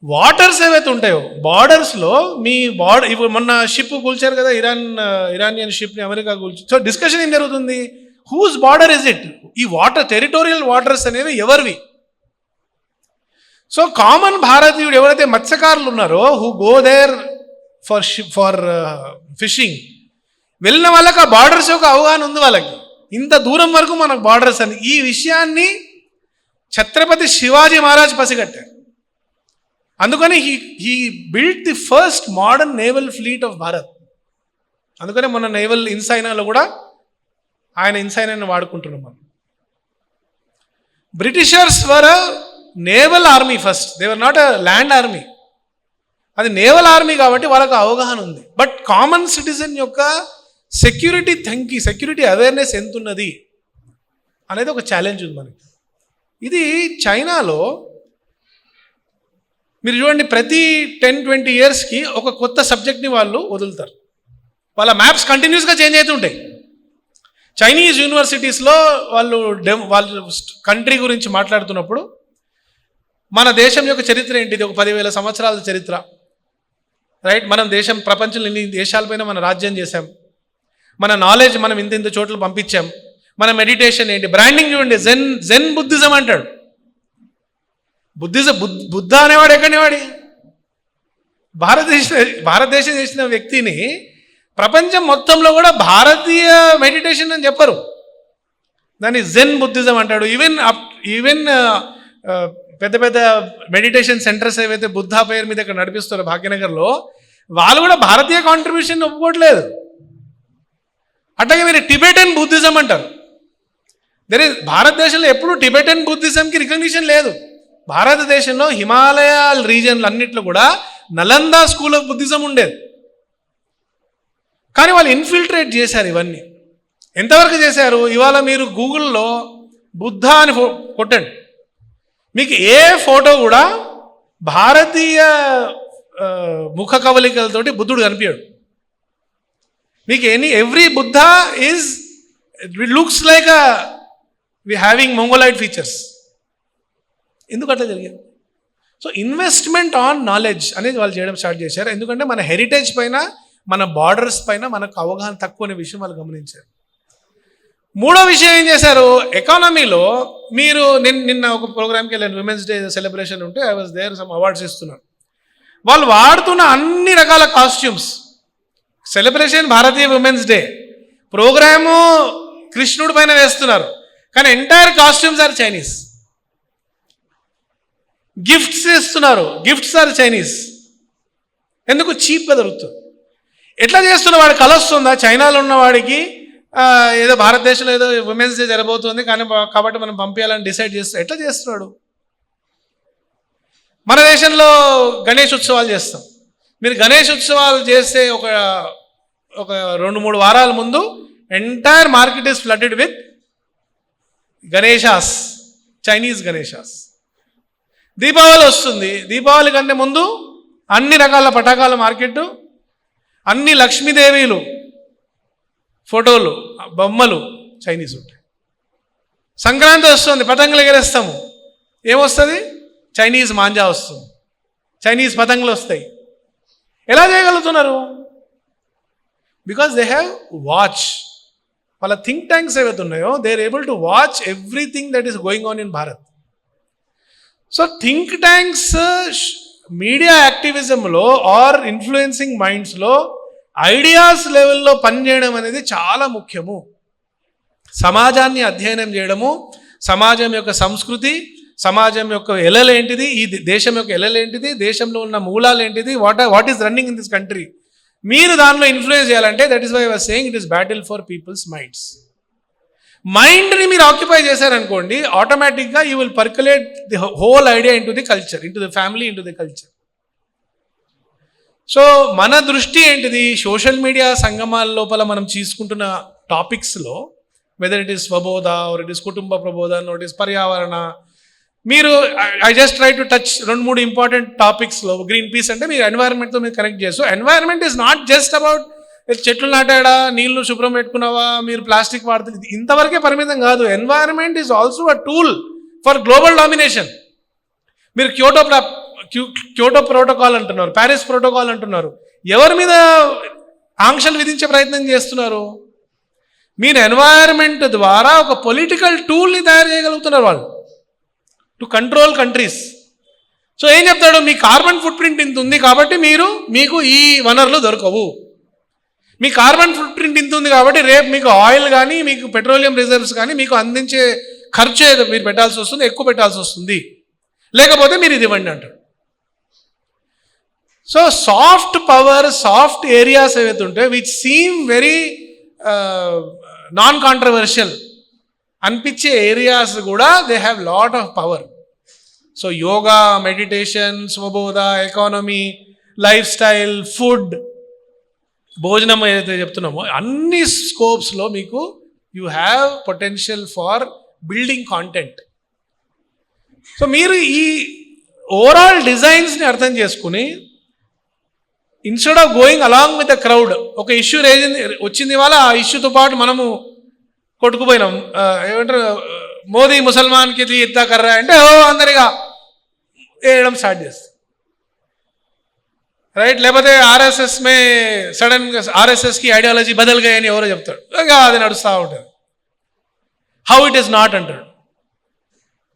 వాటర్స్ ఏవైతే ఉంటాయో బార్డర్స్లో మీ ఇప్పుడు మొన్న షిప్ కూల్చారు కదా, ఇరానియన్ షిప్ని అమెరికా కూల్చి. సో డిస్కషన్ ఏం జరుగుతుంది? Whose border is it? ఈ టెరిటోరియల్ వాటర్స్ అనేవి ఎవరివి? సో కామన్ భారతీయుడు ఎవరైతే మత్స్యకారులు ఉన్నారో who go there for fishing, వెళ్ళిన వాళ్ళకి ఆ బార్డర్స్ యొక్క అవగాహన ఉంది. వాళ్ళకి ఇంత దూరం వరకు మనకు బార్డర్స్ అని ఈ విషయాన్ని ఛత్రపతి శివాజీ మహారాజ్ పసిగట్టారు. అందుకని he build the first modern naval fleet of Bharat. అందుకనే మన నేవల్ ఇన్సైనాలో కూడా ఆయన ఇన్సైనాన్ని వాడుకుంటున్నాం మనం. Britishers were naval army first, they were not a land army. అది నేవల్ ఆర్మీ కాబట్టి వాళ్ళకు అవగాహన ఉంది. బట్ కామన్ సిటిజన్ యొక్క సెక్యూరిటీ అవేర్నెస్ ఎంత ఉన్నది అనేది ఒక ఛాలెంజ్ ఉంది మనకి. ఇది చైనాలో మీరు చూడండి, ప్రతి 10-20 yearsకి ఒక కొత్త సబ్జెక్ట్ని వాళ్ళు వదులుతారు. వాళ్ళ మ్యాప్స్ కంటిన్యూస్గా చేంజ్ అవుతుంటాయి. చైనీస్ యూనివర్సిటీస్లో వాళ్ళు కంట్రీ గురించి మాట్లాడుతున్నప్పుడు మన దేశం యొక్క చరిత్ర ఏంటిది, ఒక 10,000 సంవత్సరాల చరిత్ర, రైట్? మనం ప్రపంచంలో ఎన్ని దేశాలపైన మనం రాజ్యం చేశాం, మన నాలెడ్జ్ మనం ఇంత చోట్ల పంపించాం, మన మెడిటేషన్ ఏంటి, బ్రాండింగ్ చూడండి, జెన్ బుద్ధిజం అంటాడు. బుద్ధ అనేవాడు ఎక్కడివాడి? భారతదేశం చేసిన వ్యక్తిని ప్రపంచం మొత్తంలో కూడా భారతీయ మెడిటేషన్ అని చెప్పరు, దాన్ని జెన్ బుద్ధిజం అంటాడు. ఈవెన్ పెద్ద పెద్ద మెడిటేషన్ సెంటర్స్ ఏవైతే బుద్ధా పేరు మీద ఇక్కడ నడిపిస్తారో భాగ్యనగర్లో, వాళ్ళు కూడా భారతీయ కాంట్రిబ్యూషన్ ఒప్పుకోవట్లేదు. అట్లాగే మీరు టిబెటన్ బుద్ధిజం అంటారు. భారతదేశంలో ఎప్పుడు టిబెటన్ బుద్ధిజంకి రికగ్నిషన్ లేదు. భారతదేశంలో హిమాలయ రీజియన్లు అన్నిట్లో కూడా నలందా స్కూల్ ఆఫ్ బుద్ధిజం ఉండేది. కానీ వాళ్ళు ఇన్ఫిల్ట్రేట్ చేశారు ఇవన్నీ. ఎంతవరకు చేశారు? ఇవాళ మీరు గూగుల్లో బుద్ధ అని కొట్టండి, మీకు ఏ ఫోటో కూడా భారతీయ ముఖ కవలికలతోటి బుద్ధుడు కనిపించాడు. మీకు every Buddha is looks like having Mongoloid features. ఎందుకు అట్లా జరిగింది? సో ఇన్వెస్ట్మెంట్ ఆన్ నాలెడ్జ్ అనేది వాళ్ళు చేయడం స్టార్ట్ చేశారు. ఎందుకంటే మన హెరిటేజ్ పైన, మన బార్డర్స్ పైన మనకు అవగాహన తక్కువ అనే విషయం వాళ్ళు గమనించారు. మూడో విషయం ఏం చేశారు? ఎకానమీలో మీరు నిన్న ఒక ప్రోగ్రామ్కి వెళ్ళాను, విమెన్స్ డే సెలబ్రేషన్ ఉంటే I was there, some awards ఇస్తున్నారు. వాళ్ళు వాడుతున్న అన్ని రకాల కాస్ట్యూమ్స్, సెలబ్రేషన్ భారతీయ విమెన్స్ డే, ప్రోగ్రాము కృష్ణుడి పైన వేస్తున్నారు, కానీ entire costumes are Chinese. Gifts ఇస్తున్నారు, గిఫ్ట్స్ ఆర్ చైనీస్. ఎందుకు? చీప్గా దొరుకుతుంది. ఎట్లా చేస్తున్న వాడికి కల వస్తుందా? చైనాలో ఉన్నవాడికి ఏదో భారతదేశంలో ఏదో విమెన్స్ డే జరగబోతుంది కానీ కాబట్టి మనం పంపించాలని డిసైడ్ చేస్తాం. ఎట్లా చేస్తున్నాడు? మన దేశంలో గణేష్ ఉత్సవాలు చేస్తాం. మీరు గణేష్ ఉత్సవాలు చేస్తే ఒక 2-3 వారాల ముందు entire market is flooded with గణేషాస్, చైనీస్ గణేషాస్. దీపావళి వస్తుంది, దీపావళి కంటే ముందు అన్ని రకాల పటాకాల మార్కెట్, అన్ని లక్ష్మీదేవీలు ఫోటోలు, బొమ్మలు చైనీస్ ఉంటాయి. సంక్రాంతి వస్తుంది, పతంగులు ఎగరేస్తాము, ఏమొస్తుంది? చైనీస్ మాంజా వస్తుంది, చైనీస్ పతంగులు వస్తాయి. ఎలా చేయగలుగుతున్నారు? Because they have watch. వాళ్ళ థింక్ ట్యాంక్స్ ఏవైతే ఉన్నాయో they are able to watch everything that is going on in Bharat. So think tanks media యాక్టివిజంలో ఆర్ ఇన్ఫ్లుయెన్సింగ్ మైండ్స్లో ఐడియాస్ లెవెల్లో పనిచేయడం అనేది చాలా ముఖ్యము. సమాజాన్ని అధ్యయనం చేయడము, సమాజం యొక్క సంస్కృతి, సమాజం యొక్క ఎలలేంటిది, ఈ దేశం యొక్క ఎలలేంటిది, దేశంలో ఉన్న మూలాలు ఏంటిది, what is running in this country, మీరు దానిలో ఇన్ఫ్లుయెన్స్ చేయాలంటే that is why I was saying it is battle for people's minds. మైండ్ని మీరు ఆక్యుపై చేశారనుకోండి, ఆటోమేటిక్గా you will percolate the whole idea into the culture, into the family, into the culture. So మన దృష్టి ఏంటిది? సోషల్ మీడియా సంగమాల లోపల మనం తీసుకుంటున్న టాపిక్స్లో, వెదర్ ఇట్ ఈస్ స్వబోధ ఆర్ ఇట్ ఈస్ కుటుంబ ప్రబోధన్ ఆర్ ఇట్ ఈస్ పర్యావరణ, మీరు I just try to touch 2-3 important టాపిక్స్లో. గ్రీన్ పీస్ అంటే మీరు ఎన్వైరన్మెంట్తో మీరు కనెక్ట్ చేస్తూ, environment is not just about చెట్లు నాటాడా, నీళ్లు శుభ్రం పెట్టుకున్నావా, మీరు ప్లాస్టిక్ వాడుతుంది, ఇంతవరకే పరిమితం కాదు. Environment is also a tool for global domination. మీరు క్యోటో ప్రోటోకాల్ అంటున్నారు, ప్యారిస్ ప్రోటోకాల్ అంటున్నారు, ఎవరి మీద ఆంక్షలు విధించే ప్రయత్నం చేస్తున్నారు? మీరు ఎన్వైరన్మెంట్ ద్వారా ఒక పొలిటికల్ టూల్ని తయారు చేయగలుగుతున్నారు వాళ్ళు టు కంట్రోల్ కంట్రీస్. సో ఏం చెప్తాడు? మీ కార్బన్ ఫుట్ ప్రింట్ ఇంత ఉంది కాబట్టి మీకు ఈ వనరులు దొరకవు. మీ కార్బన్ ఫుట్ ప్రింట్ ఇంత ఉంది కాబట్టి రేపు మీకు ఆయిల్ కానీ, మీకు పెట్రోలియం రిజర్వ్స్ కానీ మీకు అందించే ఖర్చు ఏదో మీరు పెట్టాల్సి వస్తుంది, ఎక్కువ పెట్టాల్సి వస్తుంది, లేకపోతే మీరు ఇది ఇవ్వండి అంటాడు. So soft power, soft areas ఏవైతే ఉంటాయో which seem very non controversial అనిపించే ఏరియాస్ కూడా they have lot of power. So yoga, meditation, స్వబోధ, ఎకానమీ, లైఫ్ స్టైల్, ఫుడ్, భోజనం ఏదైతే చెప్తున్నామో అన్ని స్కోప్స్లో మీకు you have potential for building content. So మీరు ఈ ఓవరాల్ డిజైన్స్ని అర్థం చేసుకుని instead of going along with the crowd, ఒక ఇష్యూ వచ్చింది వాళ్ళ, ఆ ఇష్యూతో పాటు మనము కొట్టుకుపోయినాం. ఏమంటారు, మోదీ ముసల్మాన్కి ఇత్తా కర్రా అంటే అందరిగా వేయడం స్టార్ట్ చేస్తాం, రైట్? లేకపోతే ఆర్ఎస్ఎస్ మే సడన్ ఆర్ఎస్ఎస్కి ఐడియాలజీ బదల్గా అని ఎవరో చెప్తాడు, ఇంకా అది నడుస్తూ ఉంటుంది. హౌ ఇట్ ఈస్ నాట్ అంటాడు.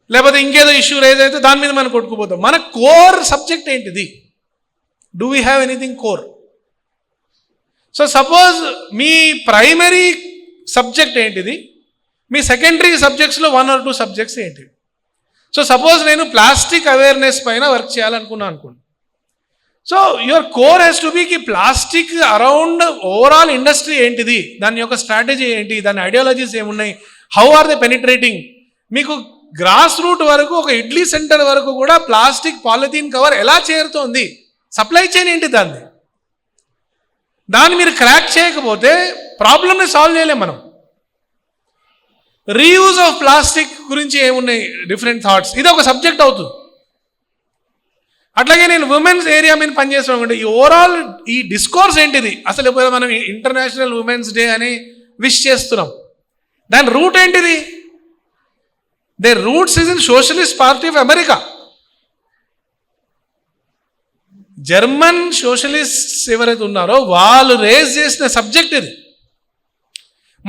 లేకపోతే ఇంకేదో ఇష్యూ రేజ్ అయితే దాని మీద మనం కొట్టుకుపోతాం. మన కోర్ సబ్జెక్ట్ ఏంటిది? Do we have anything core? So suppose మీ ప్రైమరీ సబ్జెక్ట్ ఏంటిది, మీ సెకండరీ సబ్జెక్ట్స్లో 1 or 2 సబ్జెక్ట్స్ ఏంటి? సో సపోజ్ నేను ప్లాస్టిక్ అవేర్నెస్ పైన వర్క్ చేయాలనుకున్నాను అనుకోండి. So your core has to be కి ప్లాస్టిక్ అరౌండ్ ఓవరాల్ ఇండస్ట్రీ ఏంటిది, దాని యొక్క స్ట్రాటజీ ఏంటి, దాని ఐడియాలజీస్ ఏమున్నాయి, హౌ ఆర్ దే పెనిట్రేటింగ్. మీకు గ్రాస్ రూట్ వరకు, ఒక ఇడ్లీ సెంటర్ వరకు కూడా ప్లాస్టిక్ పాలిథీన్ కవర్ ఎలా చేరుతోంది, సప్లై చైన్ ఏంటి దాన్ని మీరు క్రాక్ చేయకపోతే ప్రాబ్లమ్ని సాల్వ్ చేయలేం మనం. రీయూజ్ ఆఫ్ ప్లాస్టిక్ గురించి ఏమున్నాయి డిఫరెంట్ థాట్స్, ఇది ఒక సబ్జెక్ట్ అవుతుంది. అట్లాగే నేను ఉమెన్స్ ఏరియా మీద పనిచేస్తున్నాను, ఈ ఓవరాల్ ఈ డిస్కోర్స్ ఏంటిది, అసలు ఇప్పుడు మనం ఇంటర్నేషనల్ ఉమెన్స్ డే అని విష్ చేస్తున్నాం, దాని రూట్ ఏంటిది, they roots is in socialist party of America. German socialist ఎవరైతే ఉన్నారో వాళ్ళు రేజ్ చేసిన సబ్జెక్ట్ ఇది.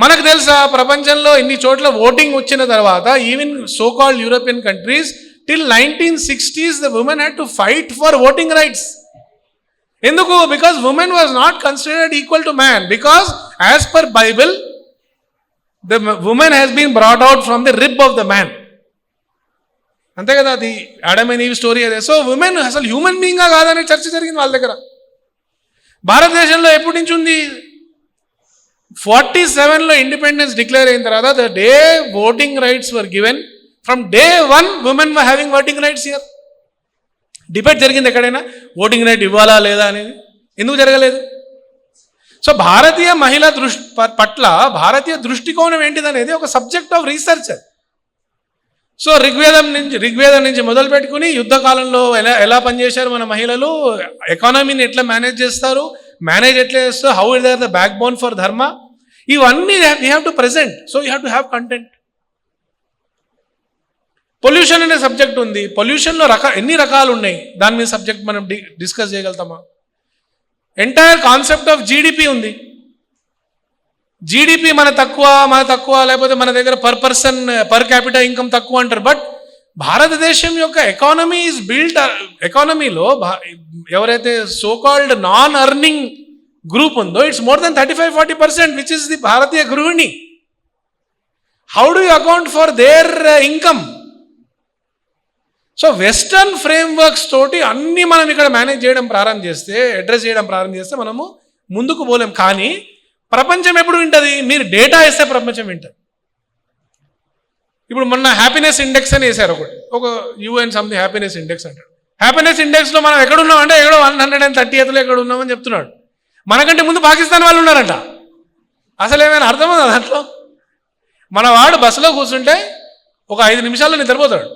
మనకు తెలుసా ప్రపంచంలో ఇన్ని చోట్ల ఓటింగ్ వచ్చిన తర్వాత even so called European countries till 1960s the women had to fight for voting rights. ఎందుకు? because women was not considered equal to man, because as per Bible the woman has been brought out from the rib of the man. అంతే కదా, అది Adam and Eve story అదే. So women అసలు human బీయింగా కాదనే చర్చ జరిగింది వాళ్ళ దగ్గర. భారతదేశంలో ఎప్పటి నుంచి ఉంది? 47లో ఇండిపెండెన్స్ డిక్లేర్ అయిన తర్వాత the day voting rights were given, from day 1 women were having voting rights here. Debate జరిగింది ఎక్కడైనా ఓటింగ్ రైట్ ఇవ్వాలా లేదా అనేది? ఎందుకు జరగలేదు? సో భారతీయ మహిళ పట్ల భారతీయ దృష్టికోణం ఏంటిదనేది ఒక సబ్జెక్ట్ ఆఫ్ రీసెర్చ్. సో ఋగ్వేదం నుంచి మొదలు పెట్టుకుని యుద్ధకాలంలో ఎలా పనిచేశారు మన మహిళలు, ఎకానమీని ఎట్లా మేనేజ్ చేస్తారు, ఎట్లా చేస్తారు, how it are the backbone for dharma, ఇవన్నీ you have to present. So you have to have content. Pollution అనే సబ్జెక్ట్ ఉంది, పొల్యూషన్లో ఎన్ని రకాలు ఉన్నాయి, దాని మీద సబ్జెక్ట్ మనం డిస్కస్ చేయగలుగుతామా? ఎంటైర్ కాన్సెప్ట్ ఆఫ్ జీడిపి ఉంది. జీడిపి మన తక్కువ లేకపోతే మన దగ్గర పర్ క్యాపిటల్ ఇన్కమ్ తక్కువ అంటారు. బట్ భారతదేశం యొక్క ఎకానమీ ఈజ్ బిల్ట్, ఎకానమీలో ఎవరైతే సోకాల్డ్ నాన్ అర్నింగ్ గ్రూప్ ఉందో it's more than 35-40%, which is the భారతీయ గృహిణి. How do you account for their income? So western frameworks తోటి అన్నీ మనం ఇక్కడ మేనేజ్ చేయడం ప్రారంభం చేస్తే, అడ్రస్ చేయడం ప్రారంభం చేస్తే మనము ముందుకు పోలేం. కానీ ప్రపంచం ఎప్పుడు వింటుంది? మీరు డేటా వేస్తే ప్రపంచం వింటుంది. ఇప్పుడు మొన్న హ్యాపీనెస్ ఇండెక్స్ అని వేశారు ఒక యుఎన్ సంథింగ్ హ్యాపీనెస్ ఇండెక్స్ అంటాడు. హ్యాపీనెస్ ఇండెక్స్లో మనం ఎక్కడున్నాం అంటే ఎక్కడో 130th ఎక్కడ ఉన్నామని చెప్తున్నాడు. మనకంటే ముందు పాకిస్తాన్ వాళ్ళు ఉన్నారంట. అసలు ఏమైనా అర్థమవుతుందా దాంట్లో? మన వాడు బస్సులో కూర్చుంటే ఒక 5 నిమిషాల్లో నిద్రపోతాడు.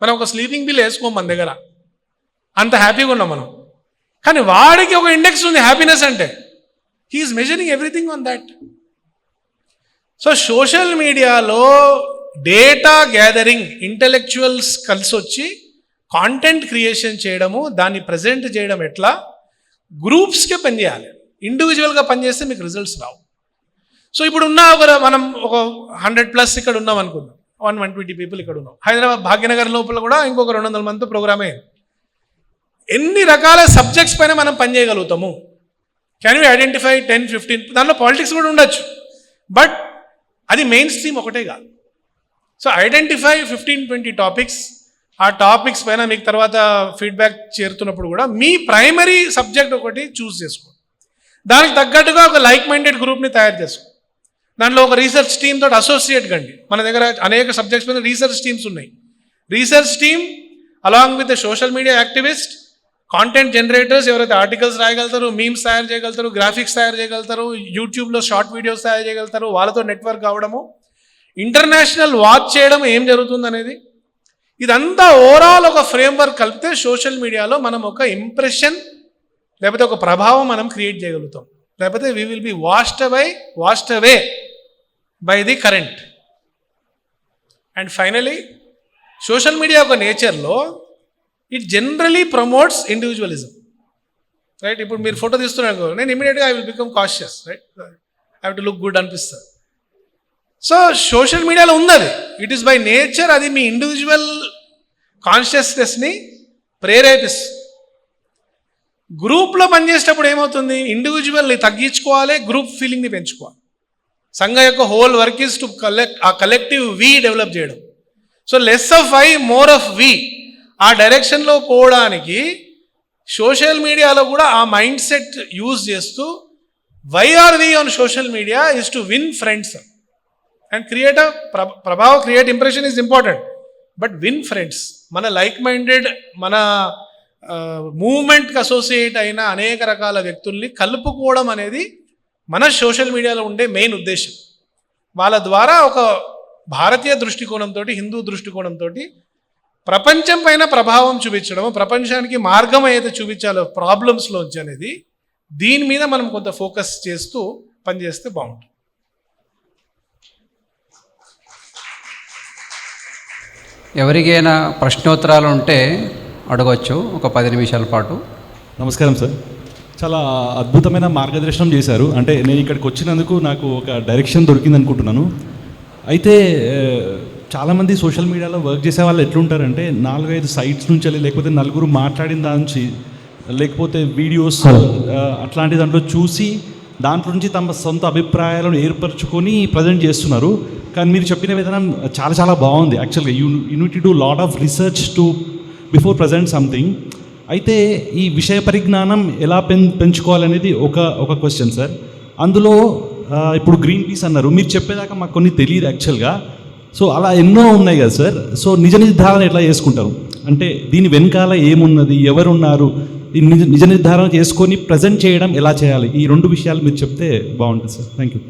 మనం ఒక స్లీపింగ్ బిల్ వేసుకోం మన దగ్గర, అంత హ్యాపీగా ఉన్నాం మనం. కానీ వాడికి ఒక ఇండెక్స్ ఉంది హ్యాపీనెస్ అంటే, he is measuring everything on that. So social మీడియాలో డేటా గ్యాదరింగ్, ఇంటెలెక్చువల్స్ కలిసి వచ్చి కాంటెంట్ క్రియేషన్ చేయడము, దాన్ని ప్రజెంట్ చేయడం ఎట్లా, గ్రూప్స్కే పనిచేయాలి. ఇండివిజువల్గా పనిచేస్తే మీకు రిజల్ట్స్ రావు. సో ఇప్పుడు మనం ఒక 100+ ఇక్కడ ఉన్నాం అనుకుందాం, 120 people ఇక్కడ ఉన్నాం. హైదరాబాద్ భాగ్యనగర్ లోపల కూడా ఇంకొక 200 మందితో ప్రోగ్రామ్ అయ్యింది. ఎన్ని రకాల సబ్జెక్ట్స్ పైన మనం పనిచేయగలుగుతాము? Can we identify 10-15? దానిలో పాలిటిక్స్ కూడా ఉండొచ్చు, బట్ అది మెయిన్ స్ట్రీమ్ ఒకటే కాదు. So identify 15-20 topics. ఆ టాపిక్స్ పైన మీకు తర్వాత ఫీడ్బ్యాక్ చేరుతున్నప్పుడు కూడా మీ ప్రైమరీ సబ్జెక్ట్ ఒకటి చూస్ చేసుకోండి. దానికి తగ్గట్టుగా ఒక లైక్ మైండెడ్ గ్రూప్ని తయారు చేసుకోండి. దాంట్లో ఒక రీసెర్చ్ టీమ్ తోటి అసోసియేట్ కండి. మన దగ్గర అనేక సబ్జెక్ట్స్ మీద రీసెర్చ్ టీమ్స్ ఉన్నాయి. Research team along with the social media activist, content generators ఎవరైతే ఆర్టికల్స్ రాయగలుగుతారు, మీమ్స్ తయారు చేయగలుగుతారు, గ్రాఫిక్స్ తయారు చేయగలుగుతారు, యూట్యూబ్లో షార్ట్ వీడియోస్ తయారు చేయగలుగుతారు, వాళ్ళతో నెట్వర్క్ కావడము, ఇంటర్నేషనల్ వాచ్ చేయడం ఏం జరుగుతుంది అనేది, ఇదంతా ఓవరాల్ ఒక ఫ్రేమ్వర్క్ కలిపితే సోషల్ మీడియాలో మనం ఒక ఇంప్రెషన్ లేకపోతే ఒక ప్రభావం మనం క్రియేట్ చేయగలుగుతాం. లేకపోతే we will be washed away by the current. And finally social media ఒక నేచర్లో it generally promotes individualism, right? ఇప్పుడు మీరు ఫోటో తీస్తున్నారు, నేను ఇమీడియట్గా I will become cautious, right? I have to look good అనిపిస్తుంది. సో సోషల్ మీడియాలో ఉంది అది, ఇట్ ఈస్ బై నేచర్, అది మీ ఇండివిజువల్ కాన్షియస్నెస్ని ప్రేరేపిస్తుంది. గ్రూప్లో పనిచేసేటప్పుడు ఏమవుతుంది? ఇండివిజువల్ని తగ్గించుకోవాలి, గ్రూప్ ఫీలింగ్ని పెంచుకోవాలి. సంఘ యొక్క హోల్ వర్క్ ఈజ్ టు ఆ కలెక్టివ్ వీ డెవలప్ చేయడం. So less of I more of we, ఆ డైరెక్షన్లో పోవడానికి సోషల్ మీడియాలో కూడా ఆ మైండ్ సెట్ యూజ్ చేస్తూ why are we on social media is to win friends and create a ప్రభావ్, create impression is important, but win friends. మన like minded, మన మూవ్మెంట్కి అసోసియేట్ అయిన అనేక రకాల వ్యక్తుల్ని కలుపుకోవడం అనేది మన సోషల్ మీడియాలో ఉండే మెయిన్ ఉద్దేశం. వాళ్ళ ద్వారా ఒక భారతీయ దృష్టికోణంతో, హిందూ దృష్టికోణంతో ప్రపంచం పైన ప్రభావం చూపించడం, ప్రపంచానికి మార్గం ఏదైతే చూపించాలో ప్రాబ్లమ్స్లోంచి అనేది, దీని మీద మనం కొంత ఫోకస్ చేస్తూ పనిచేస్తే బాగుంటుంది. ఎవరికైనా ప్రశ్నోత్తరాలు ఉంటే అడగవచ్చు, ఒక 10 నిమిషాల పాటు. నమస్కారం సార్, చాలా అద్భుతమైన మార్గదర్శనం చేశారు. అంటే నేను ఇక్కడికి వచ్చినందుకు నాకు ఒక డైరెక్షన్ దొరికింది అనుకుంటున్నాను. అయితే చాలామంది సోషల్ మీడియాలో వర్క్ చేసే వాళ్ళు ఎట్లుంటారంటే 4-5 సైట్స్ నుంచి వెళ్ళి, లేకపోతే నలుగురు మాట్లాడిన దాని నుంచి, లేకపోతే వీడియోస్ అట్లాంటి దాంట్లో చూసి దాంట్లో నుంచి తమ సొంత అభిప్రాయాలను ఏర్పరచుకొని ప్రజెంట్ చేస్తున్నారు. కానీ మీరు చెప్పిన విధానం చాలా చాలా బాగుంది. యాక్చువల్గా you need to do lot of research to before present something. అయితే ఈ విషయ పరిజ్ఞానం ఎలా పెంచుకోవాలనేది ఒక క్వశ్చన్ సార్. అందులో ఇప్పుడు గ్రీన్ పీస్ అన్నారు, మీరు చెప్పేదాకా మాకు కొన్ని తెలియదు యాక్చువల్గా. సో అలా ఎన్నో ఉన్నాయి కదా సార్. సో నిజ నిర్ధారణ ఎట్లా చేసుకుంటారు, అంటే దీని వెనకాల ఏమున్నది, ఎవరున్నారు, నిజ నిర్ధారణ చేసుకొని ప్రజెంట్ చేయడం ఎలా చేయాలి, ఈ 2 విషయాలు మీరు చెప్తే బాగుంటుంది సార్. Thank you.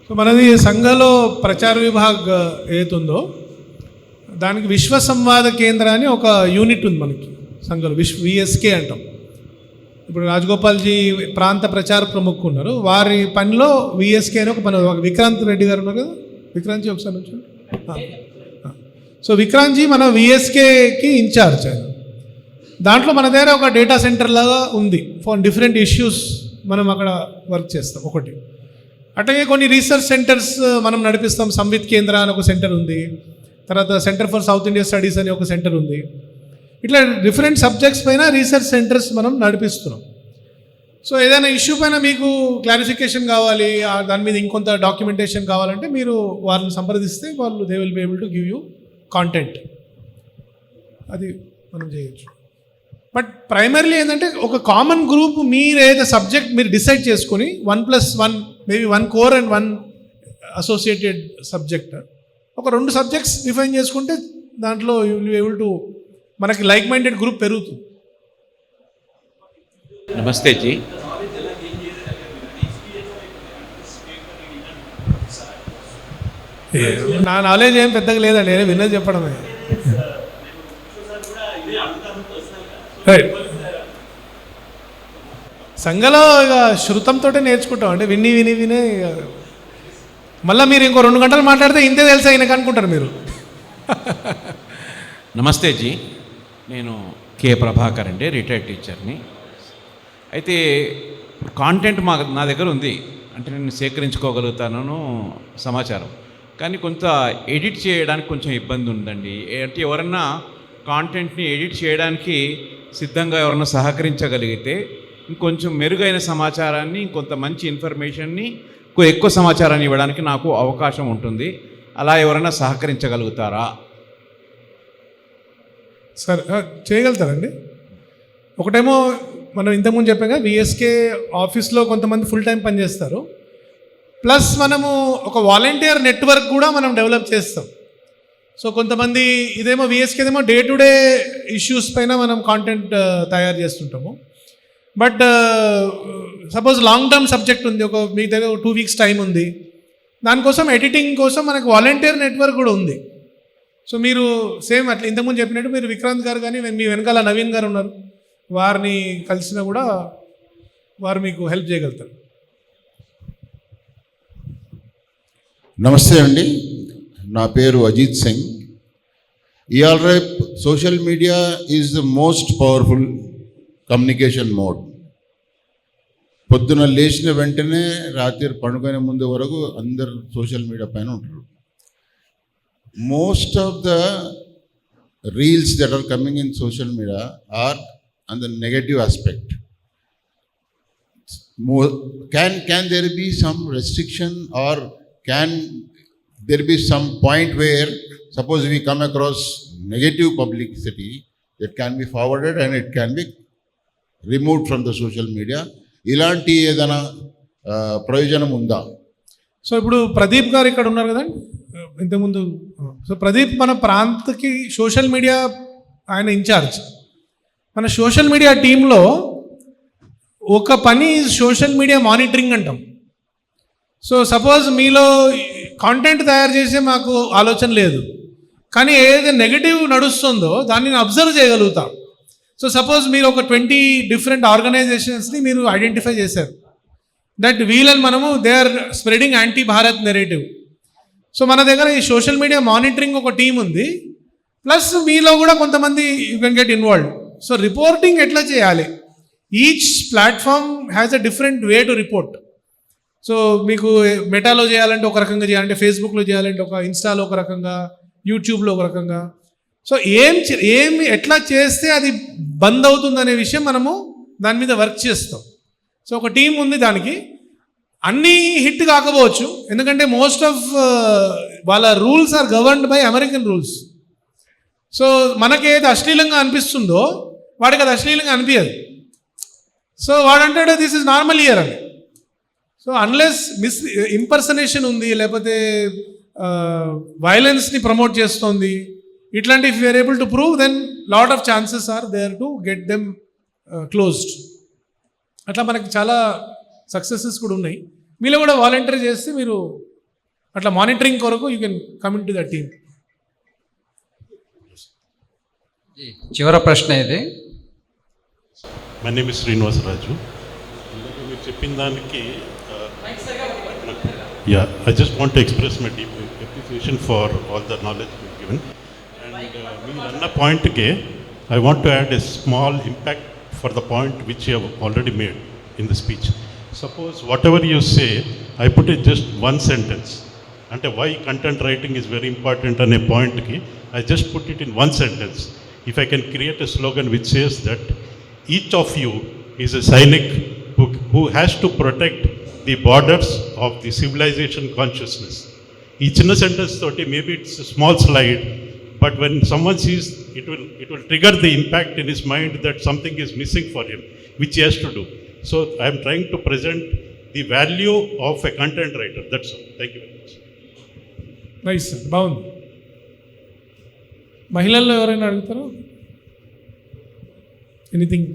సో మనది సంఘలో ప్రచార విభాగ్ ఏతుందో దానికి విశ్వ సంవాద కేంద్ర అని ఒక యూనిట్ ఉంది మనకి సంఘలో, విఎస్కే అంటాం. ఇప్పుడు రాజగోపాల్జీ ప్రాంత ప్రచార ప్రముఖ ఉన్నారు, వారి పనిలో విఎస్కే అని ఒక పని. విక్రాంత్ రెడ్డి గారు ఉన్నారు కదా, విక్రాంత్జీ ఒకసారి నుంచి. సో విక్రాంత్జీ మన విఎస్కేకి ఇన్ఛార్జ్ ఆయన. దాంట్లో మన దగ్గర ఒక డేటా సెంటర్ లాగా ఉంది ఫర్ డిఫరెంట్ ఇష్యూస్. మనం అక్కడ వర్క్ చేస్తాం ఒకటి. అట్లాగే కొన్ని రీసెర్చ్ సెంటర్స్ మనం నడిపిస్తాం. సంవిత్ కేంద్ర అని ఒక సెంటర్ ఉంది, తర్వాత centre for south India studies అని ఒక సెంటర్ ఉంది. ఇట్లా డిఫరెంట్ సబ్జెక్ట్స్ పైన రీసెర్చ్ సెంటర్స్ మనం నడిపిస్తున్నాం. సో ఏదైనా ఇష్యూ పైన మీకు క్లారిఫికేషన్ కావాలి, దాని మీద ఇంకొంత డాక్యుమెంటేషన్ కావాలంటే మీరు వాళ్ళని సంప్రదిస్తే వాళ్ళు they will be able to give you content. అది మనం చేయొచ్చు. బట్ ప్రైమర్లీ ఏంటంటే ఒక కామన్ గ్రూప్, మీరు ఏదైతే సబ్జెక్ట్ మీరు డిసైడ్ చేసుకొని 1+1 maybe 1 core and 1 associated subject, ఒక 2 సబ్జెక్ట్స్ డిఫైన్ చేసుకుంటే దాంట్లో you will be able to, మనకి లైక్ మైండెడ్ గ్రూప్ పెరుగుతుంది. నమస్తే జీ. నా నాలెడ్జ్ ఏం పెద్దగా లేదండి, నేను విన్నది చెప్పడమే. రైట్. సంఘలో ఇక శృతంతో నేర్చుకుంటాం, అంటే విని విని వినే. మళ్ళీ మీరు ఇంకో 2 గంటలు మాట్లాడితే ఇంతే తెలుసా ఆయనకు అనుకుంటారు మీరు. నమస్తే జీ, నేను కే ప్రభాకర్ అండి, రిటైర్డ్ టీచర్ని. అయితే కాంటెంట్ నా దగ్గర ఉంది, అంటే నేను సేకరించుకోగలుగుతాను సమాచారం, కానీ కొంత ఎడిట్ చేయడానికి కొంచెం ఇబ్బంది ఉందండి. అంటే ఎవరన్నా కాంటెంట్ని ఎడిట్ చేయడానికి సిద్ధంగా ఎవరన్నా సహకరించగలిగితే ఇంకొంచెం మెరుగైన సమాచారాన్ని, ఇంకొంత మంచి ఇన్ఫర్మేషన్ని, ఎక్కువ సమాచారాన్ని ఇవ్వడానికి నాకు అవకాశం ఉంటుంది. అలా ఎవరైనా సహకరించగలుగుతారా? సరే, చేయగలుగుతారండి. ఒకటేమో మనం ఇంతకుముందు చెప్పాక విఎస్కే ఆఫీస్లో కొంతమంది ఫుల్ టైం పనిచేస్తారు, ప్లస్ మనము ఒక వాలంటీర్ నెట్వర్క్ కూడా మనం డెవలప్ చేస్తాం. సో కొంతమంది ఇదేమో విఎస్కేదేమో డే టు డే ఇష్యూస్ పైన మనం కాంటెంట్ తయారు చేస్తుంటాము. But suppose long term subject ఉంది, మీ దగ్గర 2 వీక్స్ టైం ఉంది, దానికోసం ఎడిటింగ్ కోసం మనకు వాలంటీర్ నెట్వర్క్ కూడా ఉంది. సో మీరు సేమ్ అట్లా ఇంతకుముందు చెప్పినట్టు మీరు విక్రాంత్ గారు కానీ మీ వెనకాల నవీన్ గారు ఉన్నారు, వారిని కలిసినా కూడా వారు మీకు హెల్ప్ చేయగలుగుతారు. నమస్తే అండి, నా పేరు అజిత్ సింగ్. ఇవాళ రేపు social media is the most powerful communication mode. పొద్దున లేచిన వెంటనే రాత్రి పండుగనే ముందు వరకు అందరు సోషల్ మీడియా పైన ఉంటారు. Most of the reels that are coming in social media are on the negative aspect. Can there be some restriction, or can there be some point where suppose we come across negative publicity, it can be forwarded and it can be removed from the social media. ఇలాంటి ఏదైనా ప్రయోజనం ఉందా? So ఇప్పుడు ప్రదీప్ గారు ఇక్కడ ఉన్నారు కదండి ఇంతకుముందు. సో ప్రదీప్ మన ప్రాంతకి సోషల్ మీడియా ఆయన ఇన్ఛార్జ్. మన సోషల్ మీడియా టీంలో ఒక పని సోషల్ మీడియా మానిటరింగ్ అంటాం. సో సపోజ్ మీలో కాంటెంట్ తయారు చేసే మాకు ఆలోచన లేదు, కానీ ఏదైతే నెగటివ్ నడుస్తుందో దాన్ని నేను అబ్జర్వ్ చేయగలుగుతాం. సో సపోజ్ మీరు ఒక 20 డిఫరెంట్ ఆర్గనైజేషన్స్ని మీరు ఐడెంటిఫై చేశారు, దట్ వీళ్ళని మనము they are spreading anti Bharat narrative. So మన దగ్గర ఈ సోషల్ మీడియా మానిటరింగ్ ఒక టీం ఉంది, ప్లస్ మీలో కూడా కొంతమంది you can get involved. So reporting ఎట్లా చేయాలి, each platform has a different way to report. So మీకు మెటాలో చేయాలంటే ఒక రకంగా చేయాలంటే, ఫేస్బుక్లో చేయాలంటే ఒక, ఇన్స్టాలో ఒక రకంగా, యూట్యూబ్లో ఒక రకంగా. సో ఏమి ఎట్లా చేస్తే అది బంద్ అవుతుందనే విషయం మనము దాని మీద వర్క్ చేస్తాం. సో ఒక టీం ఉంది దానికి. అన్నీ హిట్ కాకపోవచ్చు, ఎందుకంటే మోస్ట్ ఆఫ్ వాళ్ళ rules are governed by American rules. So మనకి ఏది అశ్లీలంగా అనిపిస్తుందో వాడికి అది అశ్లీలంగా అనిపించదు. సో వాడంటాడు దిస్ ఇస్ నార్మల్ ఇయర్ అని. సో అన్లెస్ ఇంపర్సనేషన్ ఉంది, లేకపోతే వైలెన్స్ని ప్రమోట్ చేస్తోంది, ఇట్లాంటి if you're able to prove then lot of chances are there to get them closed. అట్లా మనకి చాలా సక్సెసెస్ కూడా ఉన్నాయి. మీలో కూడా వాలంటీర్ చేస్తే మీరు అట్లా మానిటరింగ్ కొరకు you can come in to the team. చివరి ప్రశ్న ఇది. మై నేమ్ ఇస్ శ్రీనివాస రాజు. మీరు చెప్పిన దానికి I just want to express my deep appreciation for all the knowledge you've given. And me another point again, I want to add a small impact for the point which you have already made in the speech. Suppose whatever you say, I put it just one sentence. And why content writing is very important on a point, I just put it in one sentence. If I can create a slogan which says that each of you is a Sainik who has to protect the borders of the civilization consciousness. ఈ చిన్న sentence తోటి maybe it's small slide, but when someone sees it will trigger the impact in his mind that something is missing for him which he has to do. So I'm trying to present the value of a content writer. That's all. Thank you very much. Nice sir, బాగుంది. మహిళల్లో ఎవరైనా అడుగుతారా anything?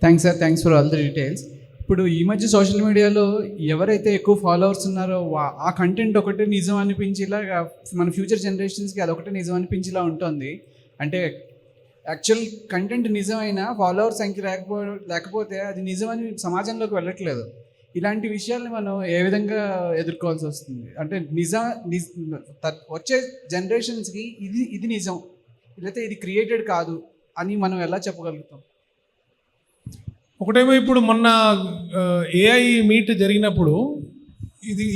Thanks sir, thanks for all the details. ఇప్పుడు ఈ మధ్య social మీడియాలో ఎవరైతే ఎక్కువ ఫాలోవర్స్ ఉన్నారో ఆ కంటెంట్ ఒకటే నిజం అనిపించేలా, మన ఫ్యూచర్ జనరేషన్స్కి అదొకటే నిజం అనిపించేలా ఉంటుంది. అంటే యాక్చువల్ కంటెంట్ నిజమైన ఫాలోవర్స్ సంఖ్య లేకపోతే అది నిజమని సమాజంలోకి వెళ్ళట్లేదు. ఇలాంటి విషయాల్ని మనం ఏ విధంగా ఎదుర్కోవాల్సి వస్తుంది? అంటే వచ్చే జనరేషన్స్కి ఇది నిజం, లేకపోతే ఇది క్రియేటెడ్ కాదు అని మనం ఎలా చెప్పగలుగుతాం? ఒకటేమో ఇప్పుడు మొన్న ఏఐ మీట్ జరిగినప్పుడు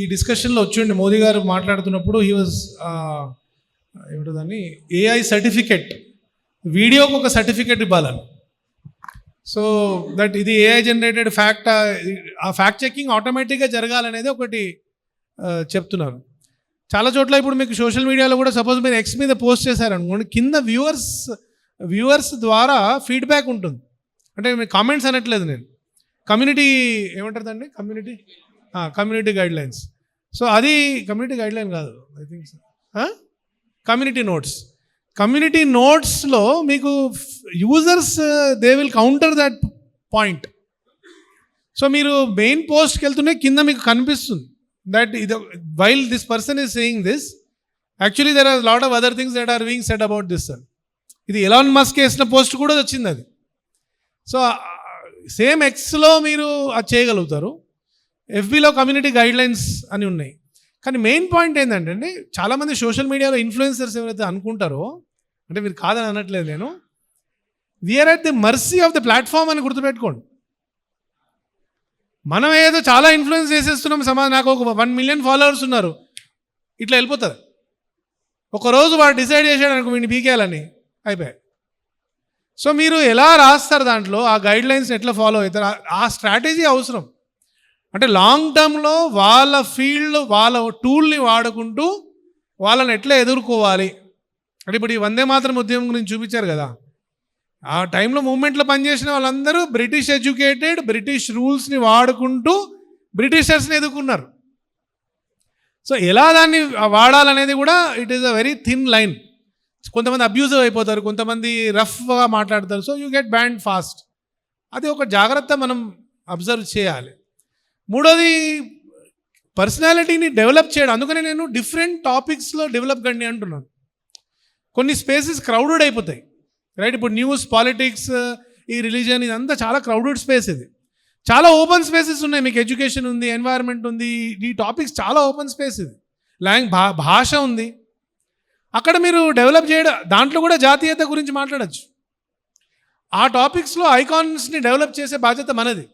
ఈ డిస్కషన్లో వచ్చిండి మోదీ గారు మాట్లాడుతున్నప్పుడు హీ వాజ్ ఏమిటోదాన్ని ఏఐ సర్టిఫికెట్, వీడియోకి ఒక సర్టిఫికెట్ ఇవ్వాలని. సో దట్ ఇది ఏఐ జనరేటెడ్ ఫ్యాక్ట్, ఆ ఫ్యాక్ట్ చెకింగ్ ఆటోమేటిక్గా జరగాలనేది ఒకటి చెప్తున్నారు. చాలా చోట్ల ఇప్పుడు మీకు సోషల్ మీడియాలో కూడా సపోజ్ మీరు ఎక్స్ మీద పోస్ట్ చేశారనుకోండి, కింద వ్యూవర్స్ ద్వారా ఫీడ్బ్యాక్ ఉంటుంది. అంటే మీకు కామెంట్స్ అనట్లేదు నేను, కమ్యూనిటీ ఏమంటారు కమ్యూనిటీ గైడ్లైన్స్. సో అది కమ్యూనిటీ గైడ్లైన్ కాదు, ఐ థింక్ కమ్యూనిటీ నోట్స్లో మీకు users they will counter that point. So మీరు మెయిన్ పోస్ట్కి వెళ్తూనే కింద మీకు కనిపిస్తుంది దట్ ఇది while this person is saying this, actually there are lot of other things that are being said about this అని. ఇది ఎలాన్ మస్క్ వేసిన పోస్ట్ కూడా వచ్చింది అది. సో సేమ్ ఎక్స్లో మీరు అది చేయగలుగుతారు, ఎఫ్బీలో కమ్యూనిటీ గైడ్లైన్స్ అని ఉన్నాయి. కానీ మెయిన్ పాయింట్ ఏంటంటే అండి, చాలామంది సోషల్ మీడియాలో ఇన్ఫ్లుయెన్సర్స్ ఎవరైతే అనుకుంటారో, అంటే మీరు కాదని అనట్లేదు నేను, we are at the mercy of the platform అని గుర్తుపెట్టుకోండి. మనం ఏదో చాలా ఇన్ఫ్లుయెన్స్ చేసేస్తున్నాం సమాజం. నాకు ఒక 1 మిలియన్ ఫాలోవర్స్ ఉన్నారు, ఇట్లా వెళ్ళిపోతుంది. ఒకరోజు వాడు డిసైడ్ చేశాడు అనుకో వీడిని పీకేయాలని, అయిపోయాయి. సో మీరు ఎలా రాస్తారు దాంట్లో, ఆ గైడ్లైన్స్ ఎట్లా ఫాలో అవుతారు, ఆ స్ట్రాటజీ అవసరం. అంటే లాంగ్ టర్మ్లో వాళ్ళ ఫీల్డ్ వాళ్ళ టూల్ని వాడుకుంటూ వాళ్ళని ఎట్లా ఎదుర్కోవాలి. అంటే ఇప్పుడు ఈ వందే మాతరం ఉద్యమం గురించి చూపించారు కదా, ఆ టైంలో మూమెంట్లో పనిచేసిన వాళ్ళందరూ బ్రిటిష్ ఎడ్యుకేటెడ్, బ్రిటిష్ రూల్స్ని వాడుకుంటూ బ్రిటిషర్స్ని ఎదుర్కొన్నారు. సో ఎలా దాన్ని వాడాలనేది కూడా it is a very thin line. కొంతమంది అబ్యూజివ్ అయిపోతారు, కొంతమంది రఫ్గా మాట్లాడతారు. So you get band fast. అది ఒక జాగ్రత్త మనం అబ్జర్వ్ చేయాలి. మూడోది పర్సనాలిటీని డెవలప్ చేయడం. అందుకనే నేను డిఫరెంట్ టాపిక్స్లో డెవలప్ కండి అంటున్నాను. కొన్ని స్పేసెస్ క్రౌడెడ్ అయిపోతాయి, రైట్? ఇప్పుడు న్యూస్, పాలిటిక్స్, ఈ రిలీజన్, ఇదంతా చాలా క్రౌడెడ్ స్పేస్. ఇది చాలా ఓపెన్ స్పేసెస్ ఉన్నాయి. మీకు ఎడ్యుకేషన్ ఉంది, ఎన్వైరన్మెంట్ ఉంది, ఈ టాపిక్స్ చాలా ఓపెన్ స్పేస్. ఇది భాష ఉంది, అక్కడ మీరు డెవలప్ చేయడం. దాంట్లో కూడా జాతీయత గురించి మాట్లాడచ్చు. ఆ టాపిక్స్లో ఐకాన్స్ని డెవలప్ చేసే బాధ్యత మనది.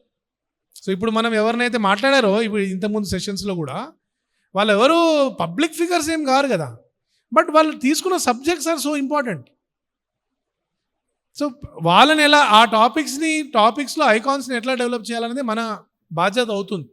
సో ఇప్పుడు మనం ఎవరినైతే మాట్లాడారో ఇప్పుడు ఇంతకుముందు సెషన్స్లో కూడా, వాళ్ళు ఎవరు పబ్లిక్ ఫిగర్స్ ఏం కారు కదా, బట్ వాళ్ళు తీసుకున్న subjects are so important. So వాళ్ళని ఎలా ఆ టాపిక్స్లో ఐకాన్స్ని ఎట్లా డెవలప్ చేయాలనేది మన బాధ్యత అవుతుంది.